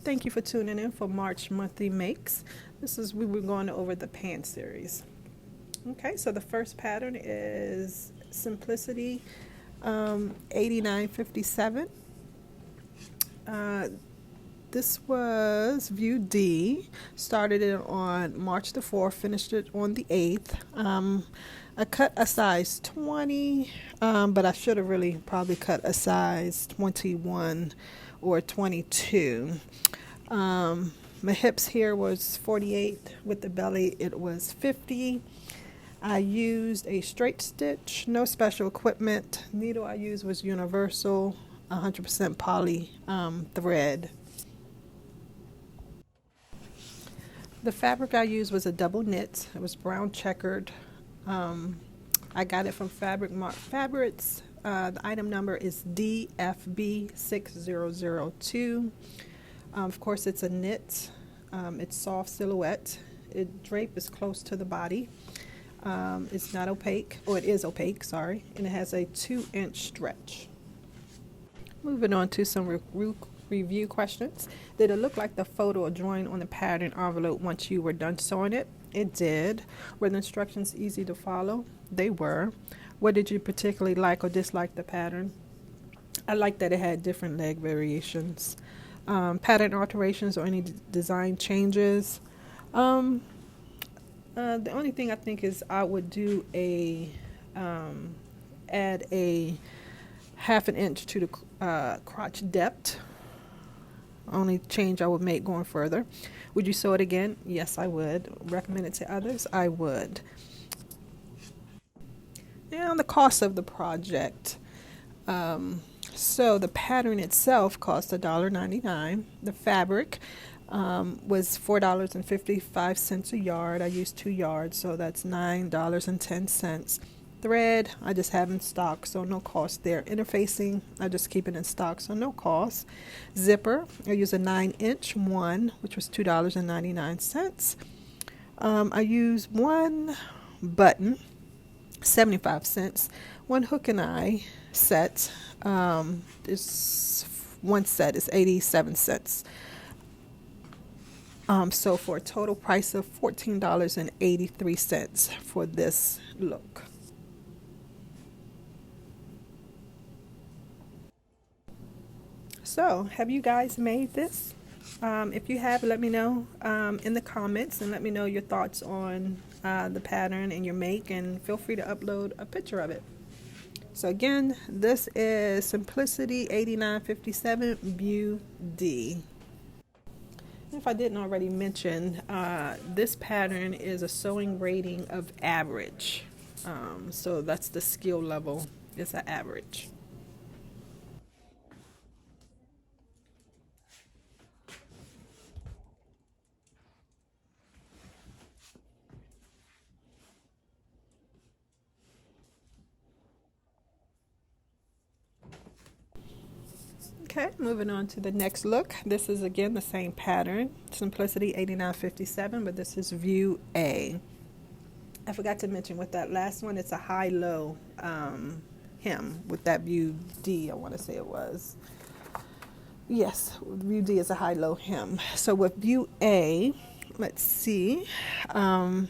Thank you for tuning in for March monthly makes. We were going over the pants series. Okay, so the first pattern is Simplicity 8957. This was view D. Started it on March the 4th, finished it on the 8th. I cut a size 20, but I should have really probably cut a size 21 or 22. My hips here was 48. With the belly, it was 50. I used a straight stitch, no special equipment. Needle I used was universal, 100% poly thread. The fabric I used was a double knit. It was brown checkered. I got it from Fabric Mart Fabrics. The item number is DFB6002. Of course, it's a knit. It's soft silhouette. Drape is close to the body. It's not opaque, or it is opaque, sorry, and it has a 2-inch stretch. Moving on to some review questions. Did it look like the photo or drawing on the pattern envelope once you were done sewing it? It did. Were the instructions easy to follow? They were. What did you particularly like or dislike the pattern? I liked that it had different leg variations. Pattern alterations or any design changes. The only thing I think is I would do add a 1/2 inch to the crotch depth. Only change I would make going further. Would you sew it again? Yes, I would. Recommend it to others? I would. And the cost of the project. So the pattern itself cost $1.99. The fabric was $4.55 a yard. I used 2 yards, so that's $9.10. Thread, I just have in stock, so no cost there. Interfacing, I just keep it in stock, so no cost. Zipper, I use a 9-inch one, which was $2.99. I use one button, 75 cents. One hook and eye set, one set is 87 cents. So for a total price of $14.83 for this look. So, have you guys made this? If you have, let me know in the comments, and let me know your thoughts on the pattern and your make, and feel free to upload a picture of it. So again, this is Simplicity 8957 View D. If I didn't already mention, this pattern is a sewing rating of average. So that's the skill level, it's an average. Okay, moving on to the next look. This is again the same pattern, Simplicity 8957, but this is view A. I forgot to mention with that last one, it's a high-low hem. With that view D, I want to say it was. Yes, view D is a high-low hem. So with view A, let's see. I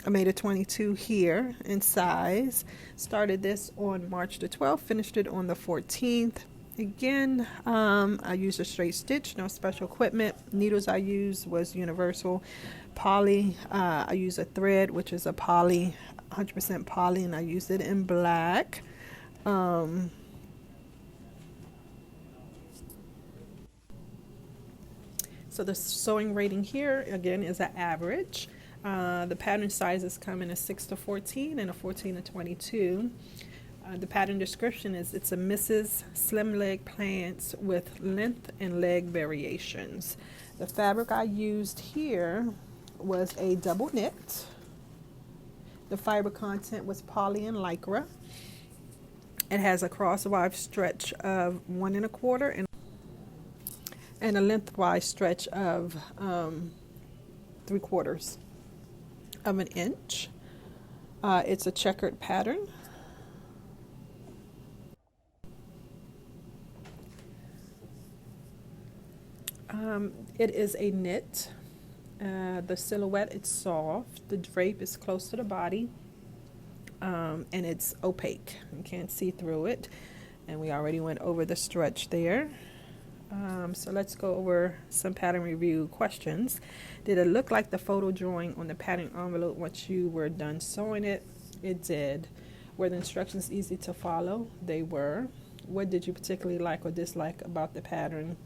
made a 22 here in size. Started this on March the 12th, finished it on the 14th. Again, I used a straight stitch, no special equipment. Needles I used was universal poly. I used a thread, which is a poly, 100% poly, and I used it in black. So the sewing rating here, again, is an average. The pattern sizes come in a 6 to 14 and a 14 to 22. The pattern description is it's a Mrs. Slim Leg Pants with length and leg variations. The fabric I used here was a double knit. The fiber content was poly and lycra. It has a crosswise stretch of 1 1/4 and a lengthwise stretch of 3/4 of an inch. It's a checkered pattern. It is a knit. The silhouette, it's soft. The drape is close to the body, and it's opaque. You can't see through it. And we already went over the stretch there. So let's go over some pattern review questions. Did it look like the photo drawing on the pattern envelope once you were done sewing it? It did. Were the instructions easy to follow? They were. What did you particularly like or dislike about the pattern?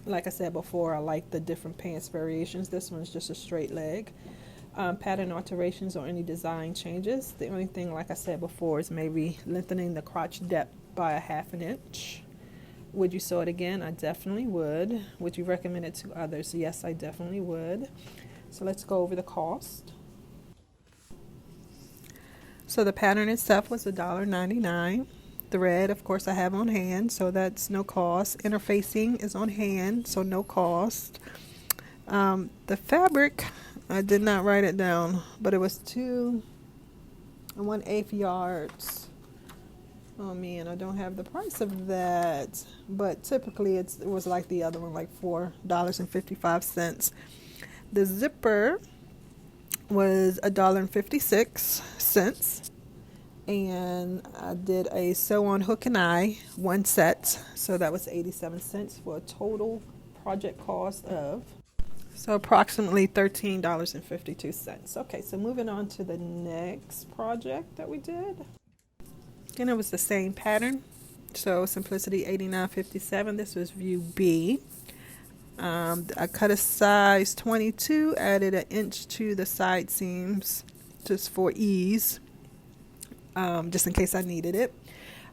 Like I said before, I like the different pants variations. This one's just a straight leg. Pattern alterations or any design changes. The only thing, like I said before, is maybe lengthening the crotch depth by a half an inch. Would you sew it again? I definitely would. Would you recommend it to others? Yes, I definitely would. So let's go over the cost. So the pattern itself was $1.99. Thread, of course, I have on hand, so that's no cost. Interfacing is on hand, so no cost. The fabric, I did not write it down, but it was 2 1/8 yards. Oh man, I don't have the price of that, but typically it was like the other one, like $4.55. The zipper was $1.56, and I did a sew on hook and eye, one set, so that was 87 cents for a total project cost of, so approximately $13.52. Okay, so moving on to the next project that we did. And it was the same pattern. So Simplicity 8957. This was view B. I cut a size 22, added an inch to the side seams just for ease, just in case I needed it.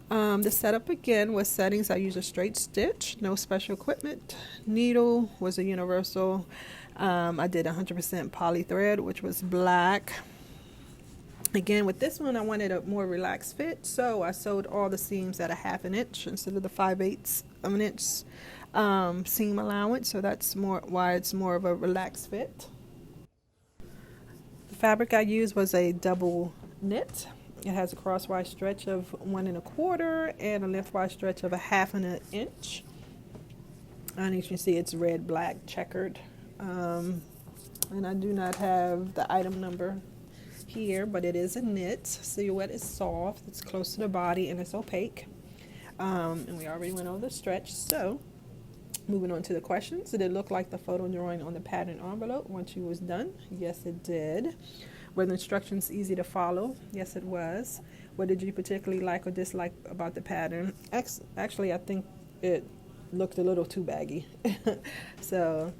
The setup again was settings. I used a straight stitch, no special equipment. Needle was a universal. I did 100% poly thread, which was black. Again, with this one, I wanted a more relaxed fit, so I sewed all the seams at a half an inch instead of the 5/8 of an inch seam allowance, so that's why it's more of a relaxed fit. The fabric I used was a double knit. It has a crosswise stretch of 1 1/4 and a lengthwise stretch of a half an inch. And as you can see, it's red, black, checkered. And I do not have the item number here, but it is a knit. Silhouette is soft, it's close to the body, and it's opaque. And we already went over the stretch. So moving on to the questions. Did it look like the photo drawing on the pattern envelope once you was done? Yes, it did. Were the instructions easy to follow? Yes, it was. What did you particularly like or dislike about the pattern? Actually, I think it looked a little too baggy. So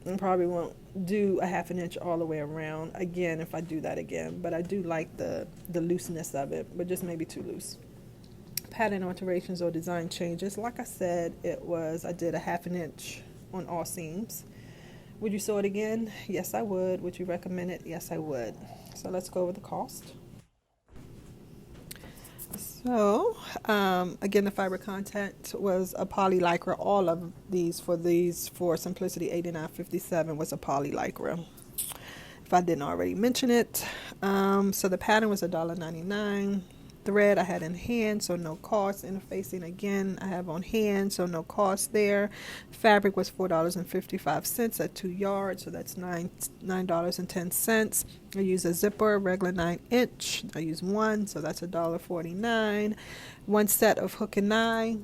I probably won't do a half an inch all the way around again if I do that again, but I do like the looseness of it, but just maybe too loose. Pattern alterations or design changes, like I said, I did a half an inch on all seams. Would you sew it again? Yes, I would. Would you recommend it? Yes, I would. So let's go over the cost. So, again, the fiber content was a poly lycra. All of these for Simplicity 8957 was a poly lycra, if I didn't already mention it. So the pattern was $1.99. Thread I had in hand, so no cost. Interfacing again I have on hand, so no cost there. Fabric was $4.55 at 2 yards, so that's $9.10. I use a zipper, regular 9-inch. I use one, so that's $1.49. One set of hook and eye.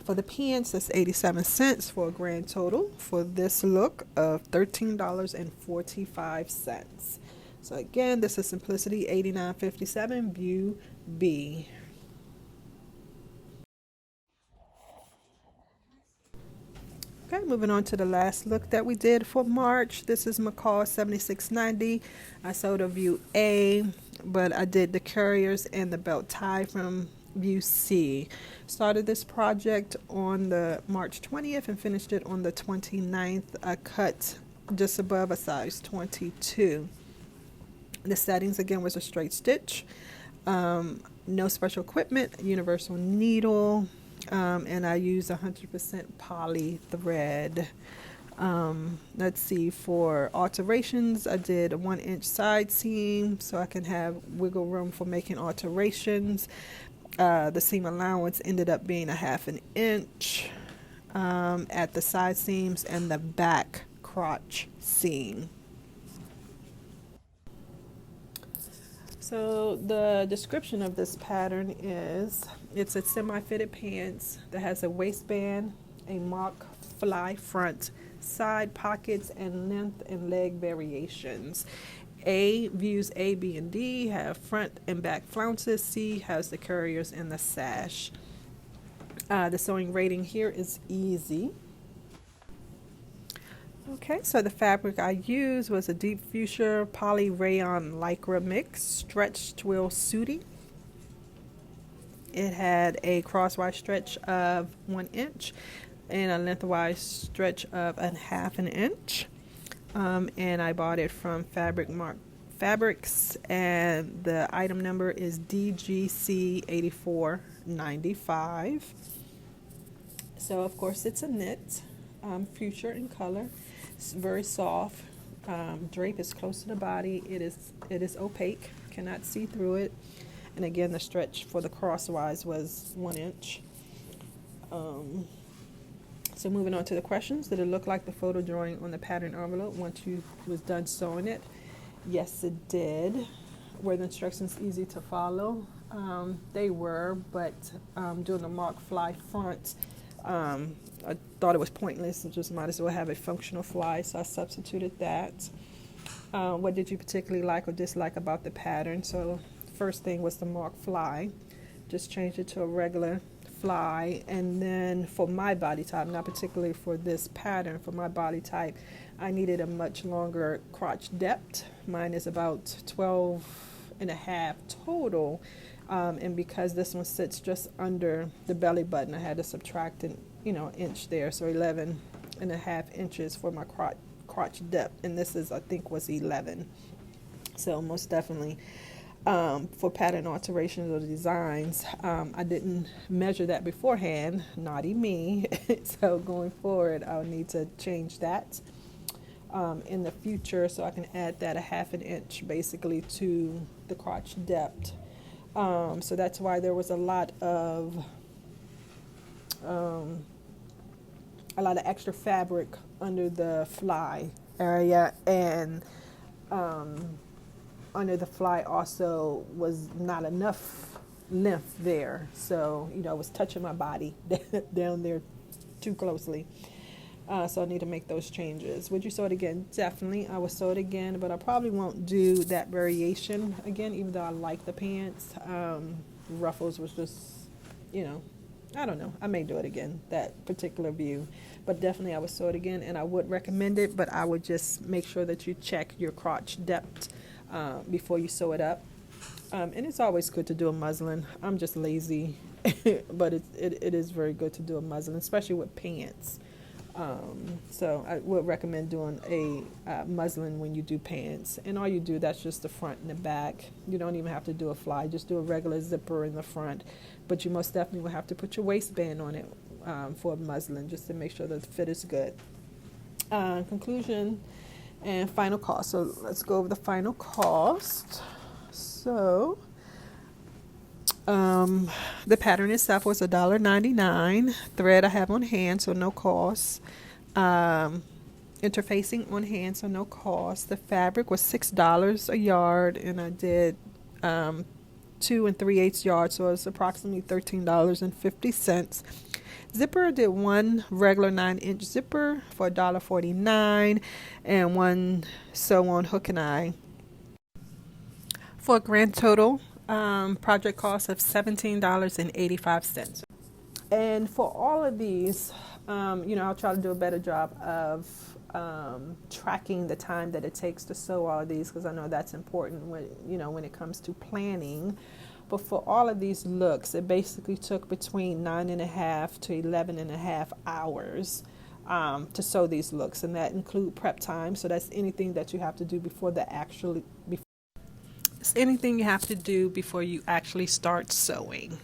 For the pants, that's 87 cents for a grand total for this look of $13.45. So again, this is Simplicity 8957 View B. Okay, moving on to the last look that we did for March. This is McCall 7690. I sewed a View A, but I did the carriers and the belt tie from View C. Started this project on the March 20th and finished it on the 29th. I cut just above a size 22. The settings again was a straight stitch, no special equipment, universal needle, and I used 100% poly thread. Let's see, for alterations, I did a 1-inch side seam so I can have wiggle room for making alterations. The seam allowance ended up being a half an inch. at the side seams and the back crotch seam. So the description of this pattern is, it's a semi-fitted pants that has a waistband, a mock fly front, side pockets, and length and leg variations. A, views A, B, and D have front and back flounces. C has the curriers and the sash. The sewing rating here is easy. Okay, so the fabric I used was a deep fuchsia poly rayon lycra mix, stretch twill sooty. It had a crosswise stretch of 1 inch and a lengthwise stretch of 1/2 inch. And I bought it from Fabric Mark Fabrics, and the item number is DGC 8495. So of course it's a knit, fuchsia in color. It's very soft. Drape is close to the body. It is opaque. Cannot see through it. And again, the stretch for the crosswise was 1 inch. So moving on to the questions. Did it look like the photo drawing on the pattern envelope once you was done sewing it? Yes, it did. Were the instructions easy to follow? They were, but doing the mock fly front, I thought it was pointless. I just might as well have a functional fly, so I substituted that. What did you particularly like or dislike about the pattern? So first thing was the mock fly. Just changed it to a regular fly. And then for my body type, not particularly for this pattern, for my body type, I needed a much longer crotch depth. Mine is about 12.5 total. And because this one sits just under the belly button, I had to subtract an inch there, so 11.5 inches for my crotch depth, and this is, I think, was 11. So most definitely for pattern alterations or designs, I didn't measure that beforehand, naughty me. So going forward, I'll need to change that in the future, so I can add that 1/2 inch basically to the crotch depth. So that's why there was a lot of extra fabric under the fly area, and under the fly also was not enough length there. So, I was touching my body down there too closely. So I need to make those changes. Would you sew it again? Definitely, I would sew it again, but I probably won't do that variation again, even though I like the pants. Ruffles was just, I don't know. I may do it again, that particular view. But definitely I would sew it again, and I would recommend it, but I would just make sure that you check your crotch depth before you sew it up. And it's always good to do a muslin. I'm just lazy, but it is very good to do a muslin, especially with pants. So I would recommend doing a muslin when you do pants. And all you do, that's just the front and the back. You don't even have to do a fly. Just do a regular zipper in the front. But you most definitely will have to put your waistband on it for a muslin, just to make sure that the fit is good. Conclusion and final cost. So let's go over the final cost. So the pattern itself was $1.99. Thread I have on hand, so no cost. Interfacing on hand, so no cost. The fabric was $6 a yard, and I did 2 3/8 yards, so it's approximately $13.50. Zipper, did one regular 9-inch zipper for $1.49, and one sew on hook and eye for a grand total project cost of $17.85. And for all of these, I'll try to do a better job of tracking the time that it takes to sew all of these, because I know that's important when it comes to planning. But for all of these looks, it basically took between 9.5 to 11.5 hours to sew these looks, and that include prep time. So that's anything that you have to do before anything you have to do before you actually start sewing.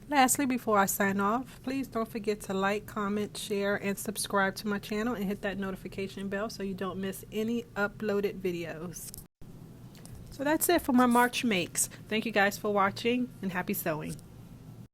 Lastly, before I sign off, please don't forget to like, comment, share, and subscribe to my channel, and hit that notification bell so you don't miss any uploaded videos. So that's it for my March makes. Thank you guys for watching, and happy sewing.